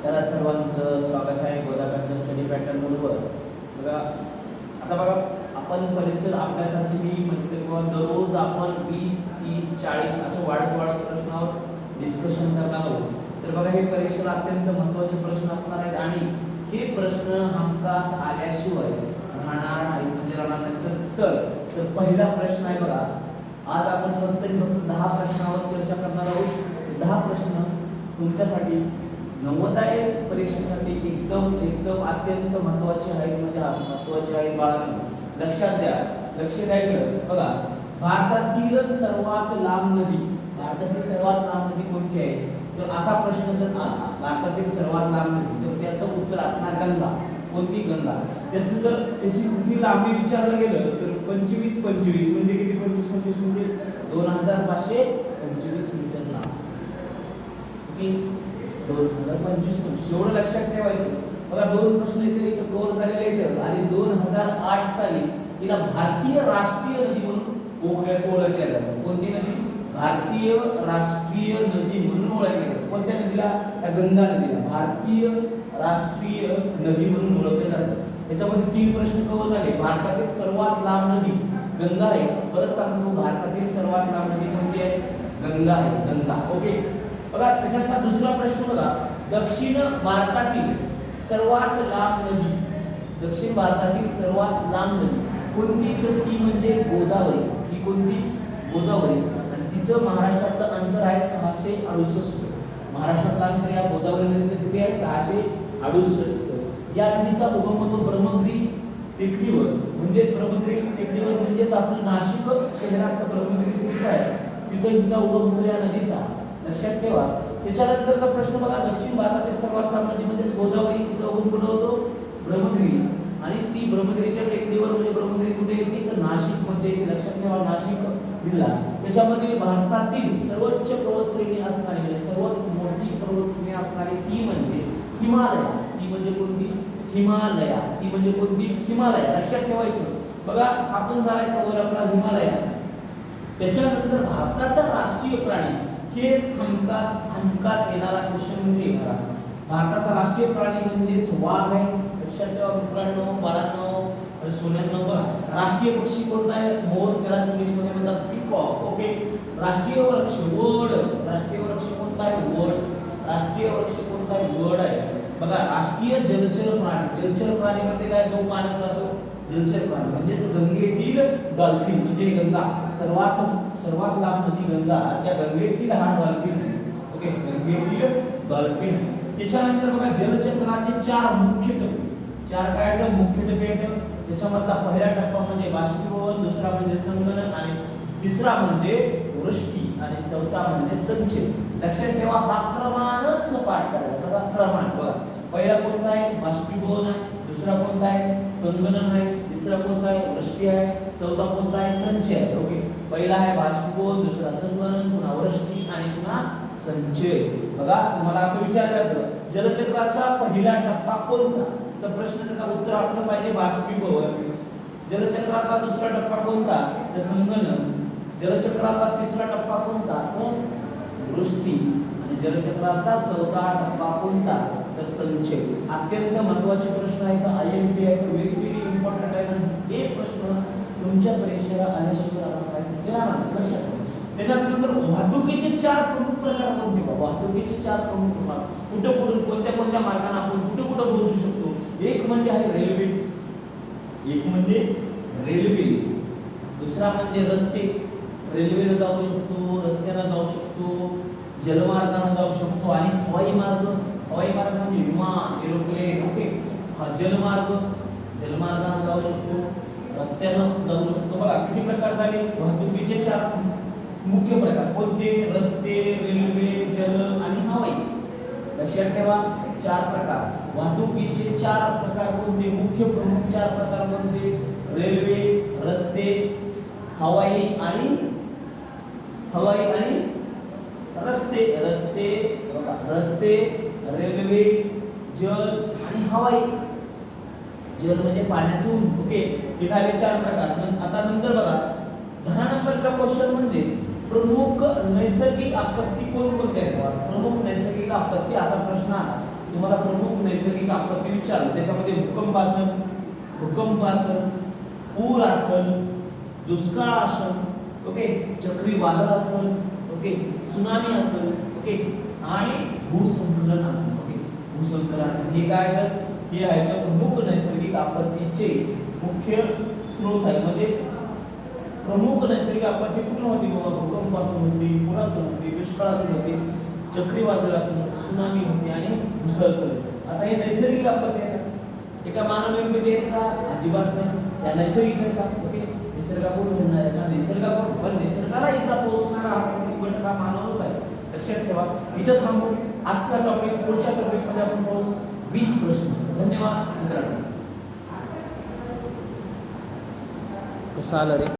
त्याला सर्वांचं स्वागत आहे गोदाकांच्या स्टडी पॅटर्न बरोबर. बघा आता बघा आपण परिसर अभ्यासाची मी म्हणते किंवा दररोज आपण 20, 30, 40 असं वाढत प्रश्नावर डिस्कशन करणार आहोत. तर बघा हे परीक्षेला अत्यंत महत्त्वाचे प्रश्न असणार आहेत आणि हे प्रश्न हमखास आल्याशिवाय राहणार नाही म्हणजे राहणार नाही. तर पहिला प्रश्न आहे बघा. आज आपण फक्त 10 प्रश्नावर चर्चा करणार आहोत. 10 प्रश्न तुमच्यासाठी नवोदय परीक्षेसाठी एकदम अत्यंत महत्त्वाचे आहेत म्हणजे महत्त्वाचे आहेत बाळांनो. लक्षात द्या, लक्ष द्यायचं. बघा भारतातील सर्वात लांब नदी, भारतातील सर्वात लांब नदी कोणती आहे? तर असा प्रश्न जर आला भारतातील सर्वात लांब नदी तर त्याचं उत्तर असणार गंगा. कोणती? गंगा. त्याचं जर त्याची लांबी विचारलं गेलं तर 25 म्हणजे किती? 25 म्हणजे 2525 मीटर लांब. ओके 2025 एवढं लक्षात ठेवायचं. बघा 2 प्रश्न इथे कव्हर झालेले आहेत आणि 2008 साली तिला भारतीय राष्ट्रीय नदी म्हणून ओळखल्या जाते. कोणती नदी? भारतीय राष्ट्रीय नदी म्हणून ओळखली जाते. कोणत्या नदीला? त्या गंगा नदीला भारतीय राष्ट्रीय नदी म्हणून ओळखले जाते. याच्यामध्ये 3 प्रश्न कव्हर झाले. भारतातील सर्वात लांब नदी गंगा आहे. परत सांगतो, भारतातील सर्वात लांब नदी कोणती आहे? गंगा आहे. गंगा. ओके. बघा त्याच्यातला दुसरा प्रश्न बघा. दक्षिण भारतातील सर्वात लांब नदी, दक्षिण भारतातील सर्वात लांब नदी कोणती? तर ती म्हणजे गोदावरी. ही कोणती? गोदावरी. आणि तिचं महाराष्ट्रातलं अंतर आहे 668. महाराष्ट्रातलं अंतर या गोदावरी नदीचं किती आहे? 668. या नदीचा उगम होतो ब्रह्मगिरी टेकडीवर. म्हणजे ब्रह्मगिरी टेकडीवर म्हणजेच आपलं नाशिक शहरातलं ब्रह्मगिरी तीर्थ आहे, तिथं हिचा उगम होतो या नदीचा. लक्षात ठेवा. त्याच्यानंतरचा प्रश्न बघा. दक्षिण भारतातील सर्वात लांब नदी म्हणजे गोदावरी, तिचा उगम कुठे होतो? ब्रह्मगिरी. आणि ती ब्रह्मगिरीच्या टेकडीवर म्हणजे ब्रह्मगिरी कुठे येते? तर नाशिक मध्ये येते. लक्षात ठेवा, नाशिक जिल्हा. त्याच्यामध्ये भारतातील सर्वोच्च पर्वतश्रेणी असणारी म्हणजे सर्वात मोठी पर्वतश्रेणी असणारी ती म्हणजे हिमालय. ती म्हणजे कोणती? हिमालया. ती म्हणजे कोणती? हिमालय. लक्षात ठेवायचं. बघा आपण झालाय कव्हर आपला हिमालय. त्याच्यानंतर भारताचा राष्ट्रीय प्राणी हे हमखास येणारा क्वेश्चन म्हणजे भारताचा राष्ट्रीय प्राणी म्हणजेच वाघ आहे. लक्षात ठेवा मित्रांनो, बाळांनो, सोन्यांनो. बघा राष्ट्रीय पक्षी कोणता आहे? मोर. त्याला इंग्लिश मध्ये म्हणतात पीकॉक. ओके. राष्ट्रीय वृक्ष वड. राष्ट्रीय वृक्ष कोणता आहे? वड. राष्ट्रीय वृक्ष कोणता आहे? वड आहे. बघा राष्ट्रीय जलचर प्राणी, जलचर प्राणीमध्ये काय? 2 पाण्यात राहतो जलचर प्राणी म्हणजेच गंगेतील डॉल्फिन. म्हणजे गंगा सर्वात लांब नदी गंगा, त्या गंगेतील हा डॉल्फिन. Okay, गंगेतील dolphin. त्याच्यानंतर बघा जलचक्राचे 4 मुख्य टप्पे. 4 काय आहेत? मुख्य टप्पे आहेत. त्याच्यामधला पहिला टप्पा म्हणजे बाष्पीभवन, दुसरा म्हणजे संगणन आणि तिसरा म्हणजे वृष्टी आणि चौथा म्हणजे संचय. लक्षात ठेवा, हा क्रमानच पाठ करायचा. कसा क्रमांक? बघा पहिला कोणता आहे? बाष्पीभवन आहे. दुसरा कोणता आहे? संगणन आहे. तिसरा कोणता आहे? वृष्टी आहे. चौथा कोणता आहे? संचय आहे. ओके. पहिला आहे बाष्पीभवन, दुसरा संगणन, पुन्हा वृष्टी आणि पुन्हा संचय. बघा तुम्हाला असं विचारलं जातं जलचक्राचा पहिला टप्पा कोणता? तर प्रश्नाचं उत्तर असलं पाहिजे बाष्पीभवन. जलचक्राचा दुसरा टप्पा कोणता? तर संगणन. जलचक्राचा तिसरा टप्पा कोणता? वृष्टी. आणि जलचक्राचा चौथा टप्पा कोणता? तर संचय. अत्यंत महत्त्वाचे प्रश्न आहेत. IMP आहे, व्हेरी इम्पॉर्टंट आहे. हे प्रश्न तुमच्या परीक्षेला आल्याशिवाय आपण येणार नाही. लक्षात ठेवा. त्याच्यानंतर वाहतुकीचे 4 प्रमुख प्रकार कोणते? वाहतुकीचे 4 प्रमुख प्रकार कुठं कोणत्या मार्गाने आपण कुठं पोहोचू शकतो? एक म्हणजे आहे रेल्वे. एक म्हणजे रेल्वे. दुसरा म्हणजे रस्ते. रेल्वेने जाऊ शकतो, रस्त्याने जाऊ शकतो, जलमार्गाने जाऊ शकतो आणि हवाई मार्ग. हवाई मार्ग म्हणजे विमान, एरोप्लेन. ओके. हा जलमार्गाने जाऊ शकतो, रस्त्याने जाऊ शकतो. बघा किती प्रकार झाले? वाहतुकीचे 4 मुख्य प्रकार कोणते? रस्ते, रेल्वे, जल आणि हवाई. लक्षात ठेवा 4 प्रकार. वाहतुकीचे 4 प्रकार कोणते? मुख्य प्रमुख 4 प्रकार कोणते? रेल्वे, रस्ते, हवाई आणि रस्ते, रेल्वे, जल आणि हवाई. जल म्हणजे पाण्यातून. ओके. हे झाले 4 प्रकार. आता नंतर बघा 10 नंबरचा क्वेश्चन म्हणजे प्रमुख नैसर्गिक आपत्ती कोणकोणत्या आहेत? प्रमुख नैसर्गिक आपत्ती असा प्रश्न आला. तुम्हाला प्रमुख नैसर्गिक आपत्ती विचारलं, त्याच्यामध्ये भूकंप असेल, पूर असेल, दुष्काळ असेल, ओके, चक्रीवादळ असेल, ओके, सुनामी असेल, ओके, आणि भूस्खलन असेल, ओके, भूस्खलन असेल. हे काय आहे? हे आहे तर प्रमुख नैसर्गिक आपत्तीचे मुख्य स्रोत आहे. म्हणजे प्रमुख नैसर्गिक आपत्ती कुठून होती बाबा? भूकंपातून होती, पुरातून होती, दुष्काळातून होती, चक्रीवादळातून, सुनामी होती आणि भूस्खलन. आता हे नैसर्गिक आपत्ती आहेत. एका मानवनिर्मित आहेत का? अजिबात नाही. त्या नैसर्गिक आहेत का? ओके, निसर्गाकडून होणार आहे का? निसर्गाकडून, पण निसर्गाला इजा पोहोचणारा घटक हा मानवच आहे. लक्षात ठेवा. इथं थांबू. आजचा टॉपिक पुढच्या टॉपिक मध्ये आपण पाहू 20 प्रश्न. धन्यवाद मित्रांनो. कसं आलं रे?